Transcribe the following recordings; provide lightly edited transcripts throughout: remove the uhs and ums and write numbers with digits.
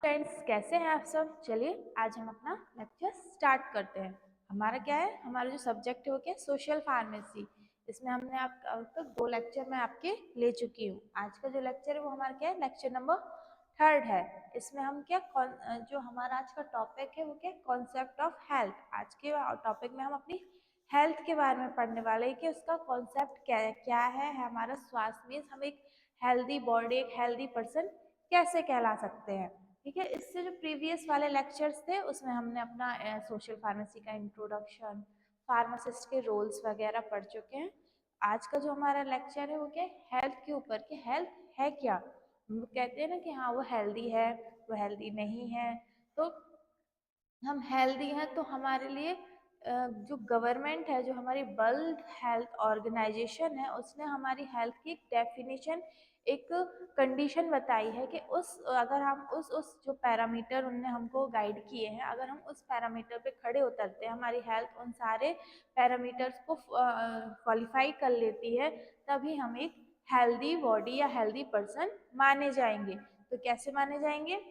Friends, कैसे हैं आप सब। चलिए आज हम अपना लेक्चर स्टार्ट करते हैं। हमारा क्या है, हमारा जो सब्जेक्ट है वो क्या है, सोशल फार्मेसी। इसमें हमने आप अब तक 2 लेक्चर मैं आपके ले चुकी हूँ। आज का जो लेक्चर है वो हमारा क्या है, लेक्चर नंबर 3 है। इसमें हम क्या जो हमारा आज का टॉपिक है वो क्या है, कॉन्सेप्ट ऑफ हेल्थ। आज के टॉपिक में हम अपनी हेल्थ के बारे में पढ़ने वाले हैं कि उसका कॉन्सेप्ट क्या है। हमारा स्वास्थ्य मीन्स हम एक हेल्दी बॉडी, एक हेल्दी पर्सन कैसे कहला सकते हैं। ठीक है, इससे जो प्रीवियस वाले लेक्चर्स थे उसमें हमने अपना सोशल फार्मेसी का इंट्रोडक्शन, फार्मासिस्ट के रोल्स वगैरह पढ़ चुके हैं। आज का जो हमारा लेक्चर है वो क्या है, हेल्थ के ऊपर कि हेल्थ है क्या। हम लोग कहते हैं ना कि हाँ वो हेल्दी है, वो हेल्दी नहीं है। तो हम हेल्दी हैं तो हमारे लिए जो गवर्नमेंट है, जो हमारी वर्ल्ड हेल्थ ऑर्गेनाइजेशन है, उसने हमारी हेल्थ की एक डेफिनेशन, एक कंडीशन बताई है कि उस अगर हम उस जो पैरामीटर उनने हमको गाइड किए हैं, अगर हम उस पैरामीटर पे खड़े उतरते हैं, हमारी हेल्थ उन सारे पैरामीटर्स को क्वालिफाई कर लेती है, तभी हम एक हेल्दी बॉडी या हेल्दी पर्सन माने जाएंगे। तो कैसे माने जाएंगे,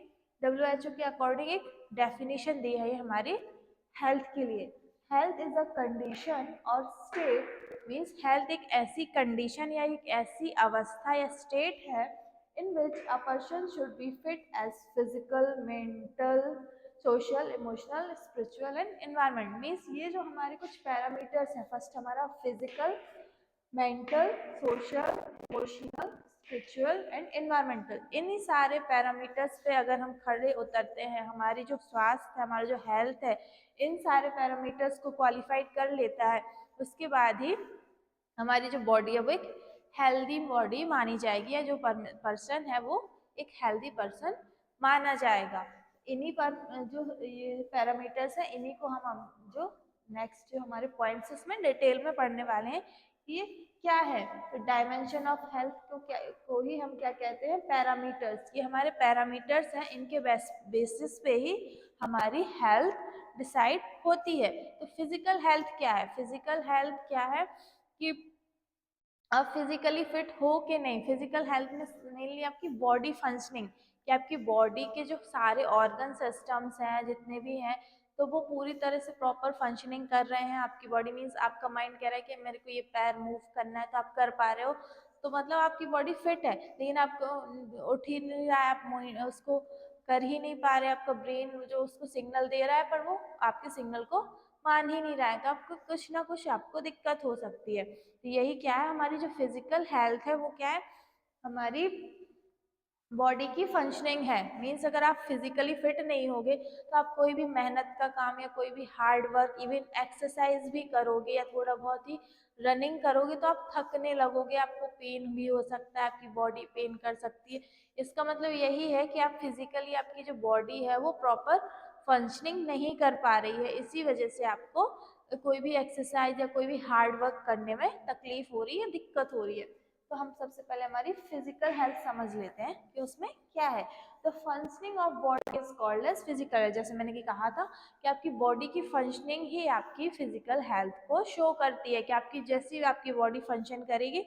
WHO के अकॉर्डिंग एक डेफिनेशन दी है हमारी हेल्थ के लिए। हेल्थ इज अ कंडीशन और स्टेट, मीन्स हेल्थ एक ऐसी कंडीशन या एक ऐसी अवस्था या स्टेट है in which a person should be fit as physical, mental, social, emotional, spiritual and environment. Means ये जो हमारे कुछ पैरामीटर्स हैं, फर्स्ट हमारा physical, mental, social, emotional, spiritual and environmental, इन्हीं सारे पैरामीटर्स पे अगर हम खड़े उतरते हैं, हमारी जो स्वास्थ्य है, हमारा जो हेल्थ है, इन सारे पैरामीटर्स को क्वालिफाइड कर लेता है, उसके बाद ही हमारी जो बॉडी है वो एक हेल्दी बॉडी मानी जाएगी, या जो पर्सन है वो एक हेल्दी पर्सन माना जाएगा। इन्हीं पर जो ये पैरामीटर्स हैं, इन्हीं को हम जो नेक्स्ट जो हमारे पॉइंट्स इसमें डिटेल में पढ़ने वाले हैं कि ये क्या है। तो डायमेंशन ऑफ हेल्थ को ही हम क्या कहते हैं, पैरामीटर्स। ये हमारे पैरामीटर्स हैं, इनके बेसिस पे ही हमारी हेल्थ डिसाइड होती है। तो फिजिकल हेल्थ क्या है, फिजिकल हेल्थ क्या है कि आप फिजिकली फिट हो कि नहीं। फिजिकल हेल्थ में मेनली आपकी बॉडी फंक्शनिंग, कि आपकी बॉडी के जो सारे ऑर्गन सिस्टम्स हैं जितने भी हैं, तो वो पूरी तरह से प्रॉपर फंक्शनिंग कर रहे हैं। आपकी बॉडी मीन्स आपका माइंड कह रहा है कि मेरे को ये पैर मूव करना है, तो आप कर पा रहे हो, तो मतलब आपकी बॉडी फिट है। लेकिन आपको उठ ही नहीं रहा है, आप उसको कर ही नहीं पा रहे, आपका ब्रेन जो उसको सिग्नल दे रहा है पर वो आपके सिग्नल को मान ही नहीं रहा है, तो आपको कुछ ना कुछ आपको दिक्कत हो सकती है। तो यही क्या है, हमारी जो फिजिकल हेल्थ है वो क्या है, हमारी बॉडी की फंक्शनिंग है। मीन्स अगर आप फिजिकली फिट नहीं होगे तो आप कोई भी मेहनत का काम या कोई भी हार्ड वर्क, इवन एक्सरसाइज भी करोगे या थोड़ा बहुत ही रनिंग करोगे तो आप थकने लगोगे, आपको पेन भी हो सकता है, आपकी बॉडी पेन कर सकती है। इसका मतलब यही है कि आप फिजिकली, आपकी जो बॉडी है वो प्रॉपर फंक्शनिंग नहीं कर पा रही है, इसी वजह से आपको कोई भी एक्सरसाइज या कोई भी हार्ड वर्क करने में तकलीफ हो रही है, दिक्कत हो रही है। तो हम सबसे पहले हमारी फिजिकल हेल्थ समझ लेते हैं कि उसमें क्या है। तो functioning of body is called as physical health. जैसे मैंने कहा था कि आपकी बॉडी की फंक्शनिंग ही आपकी फिजिकल हेल्थ को शो करती है, कि आपकी जैसी आपकी बॉडी फंक्शन करेगी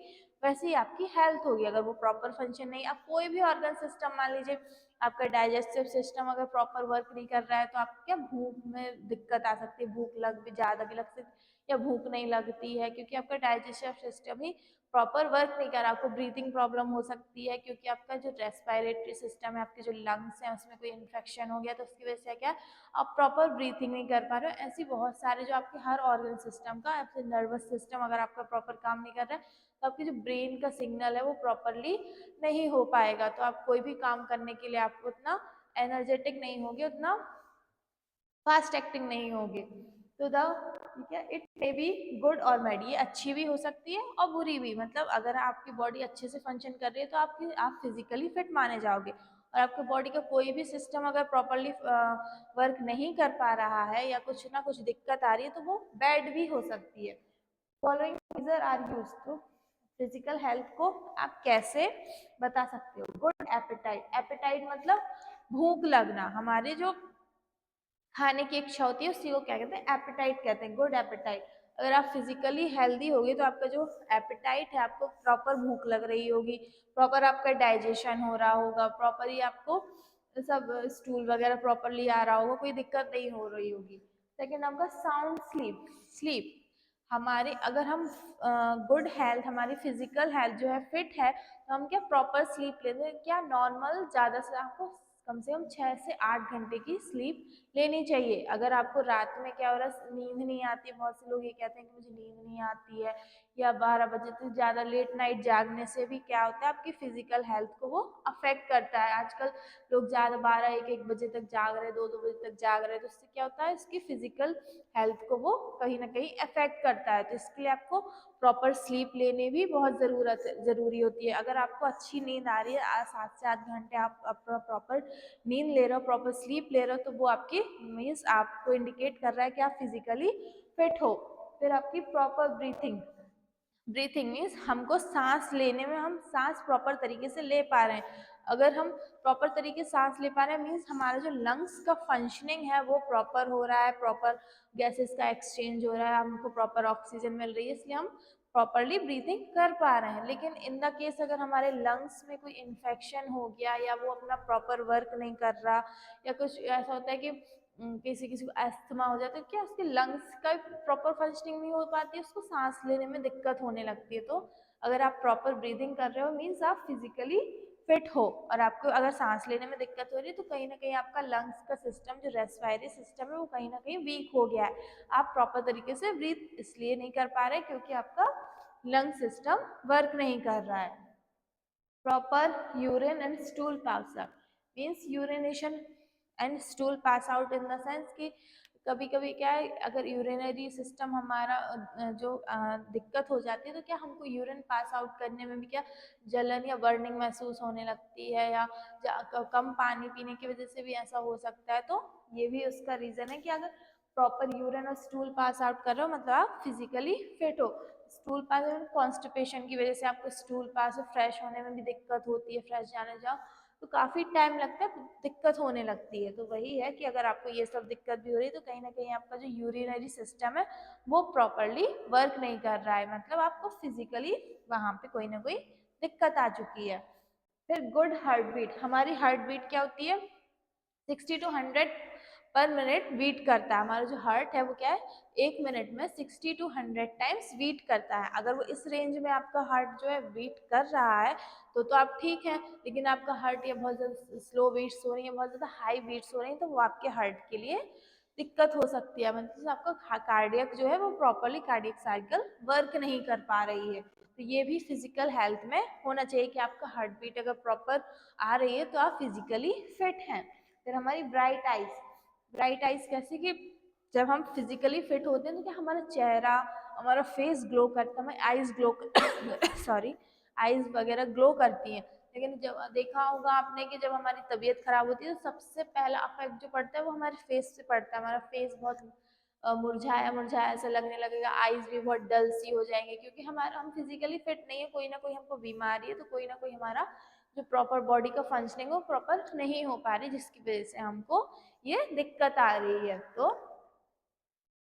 वैसे ही आपकी हेल्थ होगी। अगर वो प्रॉपर फंक्शन नहीं, आप कोई भी ऑर्गन सिस्टम मान लीजिए, आपका डाइजेस्टिव सिस्टम अगर प्रॉपर वर्क नहीं कर रहा है तो आपको क्या भूख में दिक्कत आ सकती है, भूख लग भी ज़्यादा भी लग सकती है या भूख नहीं लगती है, क्योंकि आपका डाइजेस्टिव सिस्टम ही प्रॉपर वर्क नहीं कर रहा। आपको ब्रीथिंग प्रॉब्लम हो सकती है क्योंकि आपका जो रेस्पिरेटरी सिस्टम है, आपके जो लंग्स हैं उसमें कोई इन्फेक्शन हो गया, तो उसकी वजह से क्या आप प्रॉपर ब्रीथिंग नहीं कर पा रहे हो। ऐसी बहुत सारे जो आपके हर ऑर्गन सिस्टम का, आपके नर्वस सिस्टम अगर आपका प्रॉपर काम नहीं कर रहा है तो आपकी जो ब्रेन का सिग्नल है वो प्रॉपरली नहीं हो पाएगा, तो आप कोई भी काम करने के लिए आपको उतना एनर्जेटिक नहीं होगे, उतना फास्ट एक्टिंग नहीं होगी। तो द ठीक है, इट मे बी गुड और बैड, ये अच्छी भी हो सकती है और बुरी भी। मतलब अगर आपकी बॉडी अच्छे से फंक्शन कर रही है तो आप फिजिकली फिट माने जाओगे, और आपकी बॉडी का कोई भी सिस्टम अगर प्रॉपरली वर्क नहीं कर पा रहा है या कुछ ना कुछ दिक्कत आ रही है तो वो बैड भी हो सकती है। Following major are used. तो फिजिकल हेल्थ को आप कैसे बता सकते हो। गुड एपेटाइट, एपेटाइट मतलब भूख लगना, हमारे जो खाने की इच्छा होती है उसी को क्या कहते हैं, एपेटाइट कहते हैं, गुड एपेटाइट। अगर आप फिजिकली हेल्दी होगे तो आपका जो एपेटाइट है, आपको प्रॉपर भूख लग रही होगी, प्रॉपर आपका डाइजेशन हो रहा होगा, प्रॉपर ही आपको सब स्टूल वगैरह प्रॉपरली आ रहा होगा, कोई दिक्कत नहीं हो रही होगी। सेकेंड आपका साउंड स्लीप। स्लीप हमारे अगर हम गुड हेल्थ, हमारी फिजिकल हेल्थ जो है फिट है, तो हम क्या प्रॉपर स्लीप लेते हैं। क्या नॉर्मल ज़्यादा से आपको कम से कम 6 से 8 घंटे की स्लीप लेनी चाहिए। अगर आपको रात में क्या हो रहा है, नींद नहीं आती, बहुत से लोग ये कहते हैं कि मुझे नींद नहीं आती है, या 12 बजे तक ज़्यादा लेट नाइट जागने से भी क्या होता है, आपकी फिजिकल हेल्थ को वो अफेक्ट करता है। आजकल लोग ज़्यादा 12-1-1 बजे तक जाग रहे हैं, 2-2 बजे तक जाग रहे हैं, तो उससे क्या होता है, इसकी फिजिकल हेल्थ को वो कहीं ना कहीं अफेक्ट करता है। तो इसके लिए आपको प्रॉपर स्लीप लेने भी बहुत ज़रूरी होती है। अगर आपको अच्छी नींद आ रही है, 7 से 8 घंटे आप अपना प्रॉपर नींद ले रहे हो, प्रॉपर स्लीप ले रहे हो, तो वो आपकी मीन्स आपको इंडिकेट कर रहा है कि आप फिजिकली फिट हो। फिर आपकी प्रॉपर ब्रीथिंग। ब्रीथिंग मीन्स हमको सांस लेने में हम सांस प्रॉपर तरीके से ले पा रहे हैं। अगर हम प्रॉपर तरीके से सांस ले पा रहे हैं मीन्स हमारा जो लंग्स का फंक्शनिंग है वो प्रॉपर हो रहा है, प्रॉपर गैसेस का एक्सचेंज हो रहा है, हमको प्रॉपर ऑक्सीजन मिल रही है, इसलिए हम प्रॉपरली ब्रीथिंग कर पा रहे हैं। लेकिन इन द केस अगर हमारे लंग्स में कोई इन्फेक्शन हो गया, या वो अपना प्रॉपर वर्क नहीं कर रहा, या कुछ ऐसा होता है कि किसी किसी को अस्थमा हो जाता है, क्या उसके लंग्स का प्रॉपर फंक्शनिंग नहीं हो पाती, उसको सांस लेने में दिक्कत होने लगती है। तो अगर आप प्रॉपर ब्रीदिंग कर रहे हो मीन्स आप फिजिकली फिट हो। और आपको अगर सांस लेने में दिक्कत हो रही है, तो कहीं ना कहीं आपका लंग्स का सिस्टम, जो रेस्पिरेटरी सिस्टम है, वो कहीं ना कहीं वीक हो गया है। आप प्रॉपर तरीके से ब्रीथ इसलिए नहीं कर पा रहे क्योंकि आपका लंग सिस्टम वर्क नहीं कर रहा है। Proper urine and stool pass out means urination and stool pass out in the sense कि कभी कभी क्या है, अगर यूरिनरी सिस्टम हमारा जो दिक्कत हो जाती है, तो क्या हमको यूरिन पास आउट करने में भी क्या जलन या बर्निंग महसूस होने लगती है, या कम पानी पीने की वजह से भी ऐसा हो सकता है। तो ये भी उसका रीजन है कि अगर प्रॉपर यूरिन और स्टूल पास आउट कर रहे हो, मतलब आप फिजिकली फिट हो। स्टूल पास कॉन्स्टिपेशन की वजह से आपको स्टूल पास फ्रेश होने में भी दिक्कत होती है, फ्रेश जाने जाओ तो काफ़ी टाइम लगता है, दिक्कत होने लगती है। तो वही है कि अगर आपको ये सब दिक्कत भी हो रही है, तो कहीं ना कहीं आपका जो यूरिनरी सिस्टम है वो प्रॉपरली वर्क नहीं कर रहा है, मतलब आपको फिजिकली वहाँ पे कोई ना कोई दिक्कत आ चुकी है। फिर गुड हार्ट बीट। हमारी हार्ट बीट क्या होती है, 60 to 100 पर मिनट बीट करता है। हमारा जो हार्ट है वो क्या है, 1 मिनट में 60 to 100 टाइम्स बीट करता है। अगर वो इस रेंज में आपका हार्ट जो है बीट कर रहा है, तो आप ठीक है। लेकिन आपका हार्ट या बहुत ज़्यादा स्लो बीट्स हो रही है, बहुत ज़्यादा हाई बीट्स हो रही है, तो वो आपके हार्ट के लिए दिक्कत हो सकती है। मतलब आपका कार्डियक जो है वो प्रॉपरली कार्डियक साइकिल वर्क नहीं कर पा रही है। तो ये भी फिजिकल हेल्थ में होना चाहिए कि आपका हार्ट बीट अगर प्रॉपर आ रही है तो आप फिजिकली फिट हैं। फिर हमारी ब्राइट आइज। ब्राइट आइज कैसे कि जब हम फिजिकली फिट होते हैं तो क्या हमारा चेहरा, हमारा फेस ग्लो करता है, हमारी आइज ग्लो सॉरी आइज वगैरह ग्लो करती हैं। लेकिन जब देखा होगा आपने कि जब हमारी तबीयत खराब होती है, तो सबसे पहला अफेक्ट जो पड़ता है वो हमारे फेस से पड़ता है। हमारा फेस बहुत मुरझाया मुरझाया ऐसा लगने लगेगा, आइज भी बहुत डल सी हो जाएंगे, क्योंकि हमारा हम फिजिकली फिट नहीं है, कोई ना कोई हमको बीमारी है, तो कोई ना कोई हमारा जो प्रॉपर बॉडी का फंक्शनिंग वो प्रॉपर नहीं हो पा रही, जिसकी वजह से हमको ये दिक्कत आ रही है। तो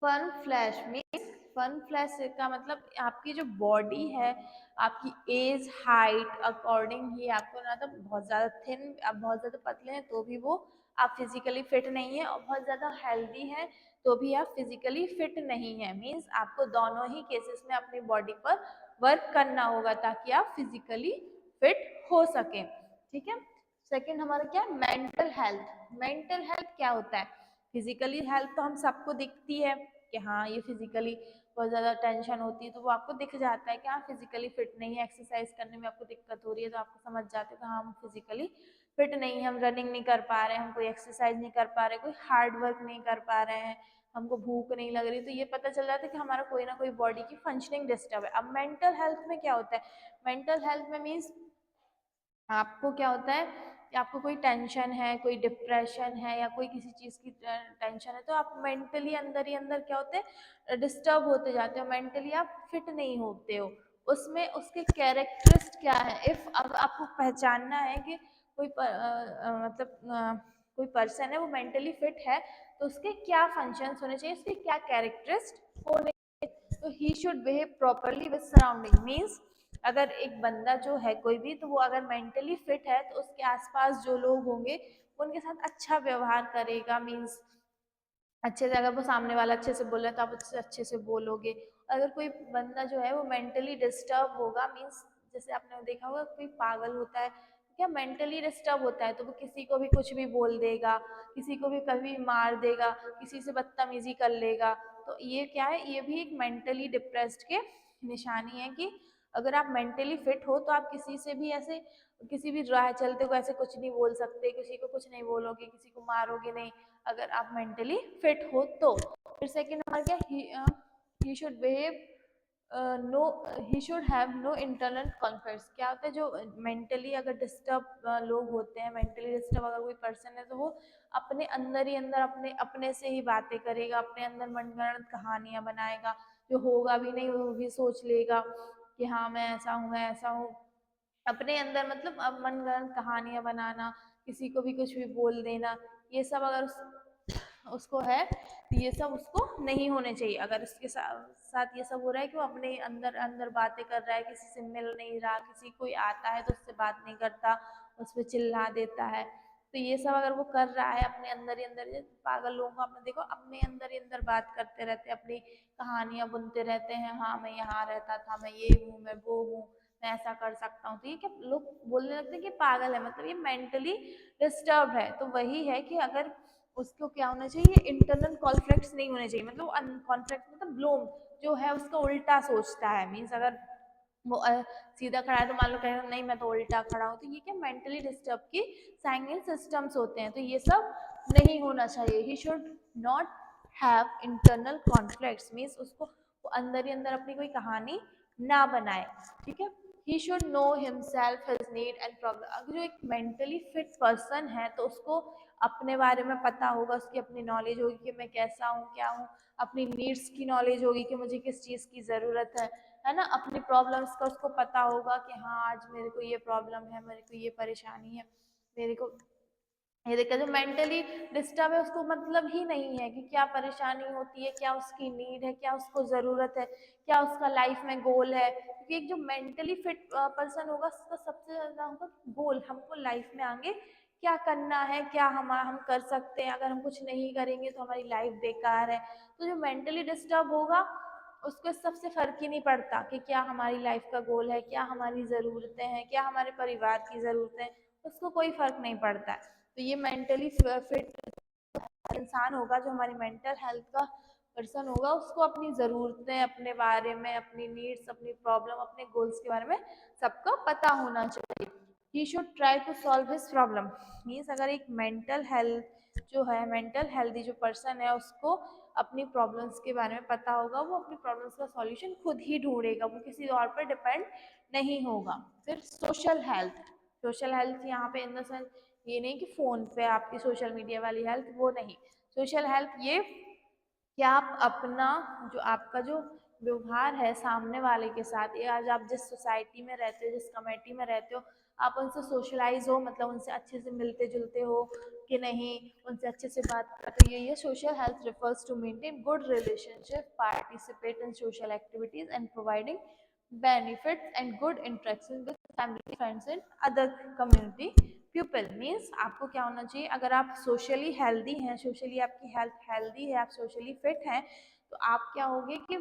firm flash means, firm flash का मतलब आपकी जो बॉडी है, आपकी एज हाइट अकॉर्डिंग ही आपको ना, तो बहुत ज़्यादा थिन, आप बहुत ज़्यादा पतले हैं तो भी वो आप फिजिकली फिट नहीं है, और बहुत ज़्यादा हेल्दी हैं तो भी आप फिजिकली फिट नहीं है। मीन्स आपको दोनों ही केसेस में अपनी बॉडी पर वर्क करना होगा ताकि आप फिजिकली फिट हो सकें। ठीक है। सेकेंड हमारा क्या, मेंटल हेल्थ। मेंटल हेल्थ क्या होता है, फिजिकली हेल्थ तो हम सबको दिखती है कि हाँ ये फिजिकली बहुत ज़्यादा टेंशन होती है, तो वो आपको दिख जाता है कि हाँ फिजिकली फिट नहीं है, एक्सरसाइज करने में आपको दिक्कत हो रही है, तो आपको समझ जाते हो कि हाँ हम फिजिकली फिट नहीं है, हम रनिंग नहीं कर पा रहे हैं, हम कोई एक्सरसाइज नहीं कर पा रहे, कोई हार्ड वर्क नहीं कर पा रहे हैं, हमको भूख नहीं लग रही, तो ये पता चल जाता है कि हमारा कोई ना कोई बॉडी की फंक्शनिंग डिस्टर्ब है। अब मेंटल हेल्थ में क्या होता है, मेंटल हेल्थ में मीन्स आपको क्या होता है कि आपको कोई टेंशन है, कोई डिप्रेशन है, या कोई किसी चीज़ की टेंशन है, तो आप मेंटली अंदर ही अंदर क्या होते हैं, डिस्टर्ब होते जाते हो, मेंटली आप फिट नहीं होते हो। उसमें उसके कैरेक्टरिस्ट क्या है, इफ़ अब आपको पहचानना है कि कोई कोई पर्सन है वो मेंटली फिट है, तो उसके क्या फंक्शंस होने चाहिए, उसके क्या कैरेक्टरिस्ट होने, तो ही should behave properly with surrounding means अगर एक बंदा जो है कोई भी, तो वो अगर मेंटली फिट है तो उसके आसपास जो लोग होंगे वो उनके साथ अच्छा व्यवहार करेगा। मीन्स अच्छे से, अगर वो सामने वाला अच्छे से बोल रहा है तो आप उससे अच्छे से बोलोगे। अगर कोई बंदा जो है वो मेंटली डिस्टर्ब होगा, मीन्स जैसे आपने देखा होगा कोई पागल होता है, क्या मेंटली डिस्टर्ब होता है, तो वो किसी को भी कुछ भी बोल देगा, किसी को भी कभी मार देगा, किसी से बदतमीजी कर लेगा। तो ये क्या है, ये भी एक मेंटली डिप्रेस्ड के निशानी है कि अगर आप मेंटली फिट हो तो आप किसी से भी ऐसे, किसी भी राह चलते को ऐसे कुछ नहीं बोल सकते, किसी को कुछ नहीं बोलोगे, किसी को मारोगे नहीं, अगर आप मेंटली फिट हो तो। फिर सेकंड नंबर क्या, he should behave no, he should have no internal conflicts. क्या होता है, जो मेंटली अगर डिस्टर्ब लोग होते हैं, मेंटली डिस्टर्ब अगर कोई पर्सन है, तो वो अपने अंदर ही अंदर अपने अपने से ही बातें करेगा, अपने अंदर मनगढ़ंत कहानियां बनाएगा, जो होगा भी नहीं वो भी सोच लेगा कि हाँ मैं ऐसा हूँ, मैं ऐसा हूँ। अपने अंदर मतलब अब मनगढ़ंत कहानियां बनाना, किसी को भी कुछ भी बोल देना, ये सब अगर उसको है तो ये सब उसको नहीं होने चाहिए। अगर उसके साथ ये सब हो रहा है कि वो अपने अंदर अंदर बातें कर रहा है, किसी से मिल नहीं रहा, किसी कोई आता है तो उससे बात नहीं करता, उस पर चिल्ला देता है, तो ये सब अगर वो कर रहा है अपने अंदर ही अंदर, पागल लोगों को आपने देखो अपने अंदर ही अंदर बात करते रहते हैं, अपनी कहानियां बुनते रहते हैं, हाँ मैं यहाँ रहता था, मैं ये हूँ, मैं वो हूँ, मैं ऐसा कर सकता हूँ। तो ये क्या लोग बोलने लगते हैं कि पागल है, मतलब ये मेंटली डिस्टर्ब है। तो वही है कि अगर उसको क्या होना चाहिए, इंटरनल कॉन्फ्लिक्ट्स नहीं होने चाहिए, मतलब कॉन्फ्लिक्ट मतलब ब्लोम जो है उसका उल्टा सोचता है। मीन्स अगर वो सीधा खड़ा है तो मान लो कहेगा नहीं मैं तो उल्टा खड़ा हूँ, तो ये क्या मेंटली डिस्टर्ब की साइनिंग सिस्टम्स होते हैं, तो ये सब नहीं होना चाहिए। He should not have internal conflicts, means उसको वो अंदर ही अंदर अपनी कोई कहानी ना बनाए, ठीक है। He should know himself, his need and problem. अगर जो एक मेंटली फिट पर्सन है तो उसको अपने बारे में पता होगा, उसकी अपनी नॉलेज होगी कि मैं कैसा हूँ, क्या हूँ, अपनी नीड्स की नॉलेज होगी कि मुझे किस चीज़ की ज़रूरत है ना, अपनी प्रॉब्लम्स का उसको पता होगा कि हाँ आज मेरे को ये प्रॉब्लम है, मेरे को ये परेशानी है, मेरे को ये देखा। जो मेंटली डिस्टर्ब है उसको मतलब ही नहीं है कि क्या परेशानी होती है, क्या उसकी नीड है, क्या उसको ज़रूरत है, क्या उसका लाइफ में गोल है। क्योंकि एक जो मेंटली फिट पर्सन होगा उसका सबसे ज़्यादा होगा गोल, हमको लाइफ में आगे क्या करना है, क्या हम कर सकते हैं, अगर हम कुछ नहीं करेंगे तो हमारी लाइफ बेकार है। तो जो मेंटली डिस्टर्ब होगा उसको सबसे फर्क ही नहीं पड़ता कि क्या हमारी लाइफ का गोल है, क्या हमारी ज़रूरतें हैं, क्या हमारे परिवार की ज़रूरतें हैं, उसको कोई फर्क नहीं पड़ता है। तो ये मेंटली फिट इंसान होगा, जो हमारी मेंटल हेल्थ का पर्सन होगा, उसको अपनी ज़रूरतें, अपने बारे में, अपनी नीड्स, अपनी प्रॉब्लम, अपने गोल्स के बारे में सबको पता होना चाहिए। He should try to solve his problem. Means अगर एक मेंटल हेल्थ जो है, मेंटल हेल्दी जो पर्सन है उसको अपनी प्रॉब्लम्स के बारे में पता होगा, वो अपनी प्रॉब्लम्स का सॉल्यूशन खुद ही ढूंढेगा, वो किसी और पर डिपेंड नहीं होगा। फिर सोशल हेल्थ, सोशल हेल्थ यहाँ पे इन द सेंस ये नहीं कि फ़ोन पे आपकी सोशल मीडिया वाली हेल्थ, वो नहीं। सोशल हेल्थ ये कि आप अपना जो आपका जो व्यवहार है सामने वाले के साथ, या आज आप जिस सोसाइटी में रहते हो, जिस कमेटी में रहते हो, आप उनसे सोशलाइज हो, मतलब उनसे अच्छे से मिलते जुलते हो कि नहीं, उनसे अच्छे से बात करते हो। ये social health refers to maintain good relationship, participate in social activities and providing benefits and good interaction with family, friends and other community people. Means आपको क्या होना चाहिए, अगर आप सोशली हेल्दी हैं, सोशली आपकी हेल्थ हेल्दी है, आप सोशली फिट हैं, तो आप क्या होगे कि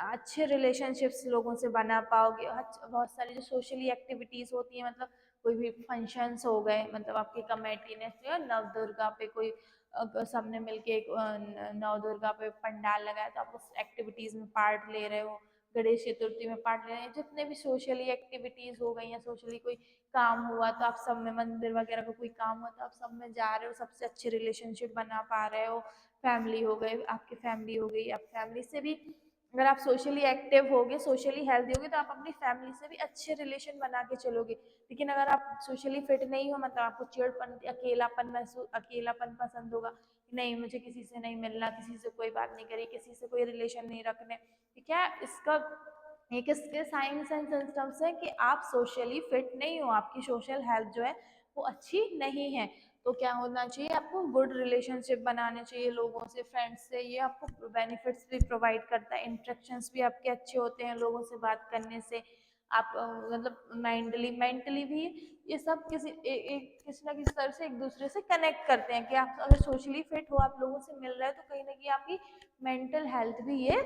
अच्छे रिलेशनशिप्स लोगों से बना पाओगे। बहुत सारी जो सोशली एक्टिविटीज़ होती हैं, मतलब कोई भी फंक्शंस हो गए, मतलब आपकी कमेटी ने नव दुर्गा पे कोई सबने मिलके एक नव दुर्गा पे पंडाल लगाया, तो आप उस एक्टिविटीज़ में पार्ट ले रहे हो, गणेश चतुर्थी में पार्ट ले रहे हैं, जितने भी सोशली एक्टिविटीज़ हो गई या सोशली कोई काम हुआ, तो आप सब में, मंदिर वगैरह का कोई काम हुआ तो आप सब में जा रहे हो, सबसे अच्छे रिलेशनशिप बना पा रहे हो। फैमिली हो गई, आपकी फैमिली हो गई, आप फैमिली से भी अगर आप सोशली एक्टिव होगे, सोशली हेल्दी होगे, तो आप अपनी फैमिली से भी अच्छे रिलेशन बना के चलोगे। लेकिन अगर आप सोशली फिट नहीं हो, मतलब आपको चिड़पन, अकेलापन महसूस, अकेलापन पसंद होगा, नहीं मुझे किसी से नहीं मिलना, किसी से कोई बात नहीं करी, किसी से कोई रिलेशन नहीं रखने, ठीक है। इसका एक इसके साइंस एंड सिम्टम्स है कि आप सोशली फिट नहीं हो, आपकी सोशल हेल्थ जो है वो अच्छी नहीं है। तो क्या होना चाहिए, आपको गुड रिलेशनशिप बनाने चाहिए लोगों से, फ्रेंड्स से, ये आपको बेनिफिट्स भी प्रोवाइड करता है, इंटरेक्शंस भी आपके अच्छे होते हैं लोगों से बात करने से। आप मतलब मेंटली भी ये सब किसी ना किसी तरह से एक दूसरे से कनेक्ट करते हैं कि आप अगर सोशली फिट हो, आप लोगों से मिल रहे हो, तो कहीं ना कहीं आपकी मेंटल हेल्थ भी ये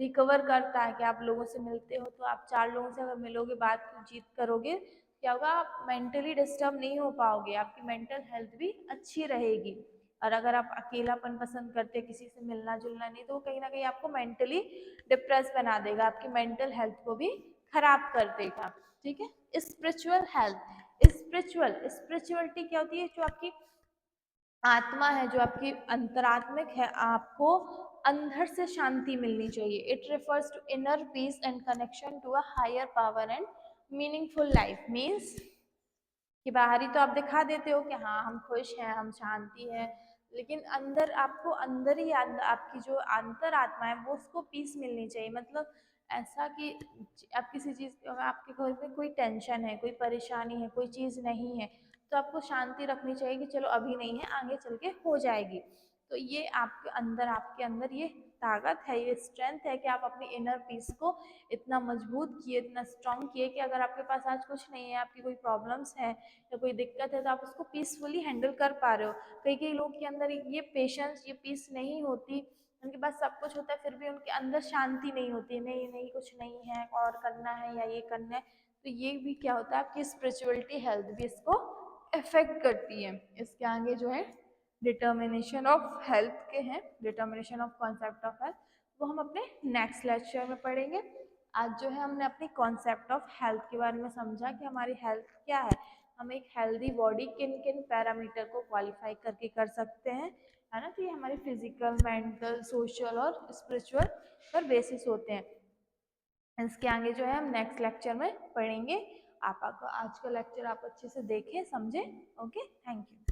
रिकवर करता है कि आप लोगों से मिलते हो, तो आप 4 लोगों से अगर मिलोगे, बातचीत करोगे, क्या होगा, आप मेंटली डिस्टर्ब नहीं हो पाओगे, आपकी मेंटल हेल्थ भी अच्छी रहेगी। और अगर आप अकेलापन पसंद करते हैं, किसी से मिलना जुलना नहीं, तो कहीं ना कहीं आपको मेंटली डिप्रेस बना देगा, आपकी मेंटल हेल्थ को भी खराब कर देगा। ठीक है। स्पिरिचुअल हेल्थ, स्पिरिचुअलिटी क्या होती है, जो आपकी आत्मा है, जो आपकी अंतरात्मिक है, आपको अंदर से शांति मिलनी चाहिए। It refers to inner peace and connection to a higher power and meaningful life. Means कि बाहरी तो आप दिखा देते हो कि हाँ हम खुश हैं, हम शांति हैं, लेकिन अंदर आपको अंदर ही आपकी जो अंतर आत्मा है वो उसको पीस मिलनी चाहिए। मतलब ऐसा कि आप किसी चीज़, आपके घर में कोई टेंशन है, कोई परेशानी है, कोई चीज़ नहीं है, तो आपको शांति रखनी चाहिए कि चलो अभी नहीं है, आगे चल के हो जाएगी। तो ये आपके अंदर ये ताकत है, ये स्ट्रेंथ है कि आप अपनी इनर पीस को इतना मजबूत किए, इतना स्ट्रांग किए कि अगर आपके पास आज कुछ नहीं है, आपकी कोई प्रॉब्लम्स है या कोई दिक्कत है, तो आप उसको पीसफुली हैंडल कर पा रहे हो। कई कई लोग के अंदर ये पेशेंस, ये पीस नहीं होती, उनके पास सब कुछ होता है फिर भी उनके अंदर शांति नहीं होती, नहीं नहीं कुछ नहीं है और करना है या ये करना है। तो ये भी क्या होता है, आपकी स्पिरिचुअलिटी हेल्थ भी इसको अफेक्ट करती है। इसके आगे जो है डिटर्मिनेशन ऑफ हेल्थ के हैं, determination of concept of health, वो हम अपने नेक्स्ट लेक्चर में पढ़ेंगे। आज जो है हमने अपनी कॉन्सेप्ट ऑफ हेल्थ के बारे में समझा कि हमारी हेल्थ क्या है, हम एक हेल्दी बॉडी किन किन पैरामीटर को क्वालिफाई करके कर सकते हैं, है ना। तो ये हमारे फिजिकल, मेंटल, सोशल और स्पिरिचुअल पर बेसिस होते हैं। इसके आगे जो है हम नेक्स्ट लेक्चर में पढ़ेंगे। आप आज का लेक्चर आप अच्छे से देखें, समझें। Okay, thank you.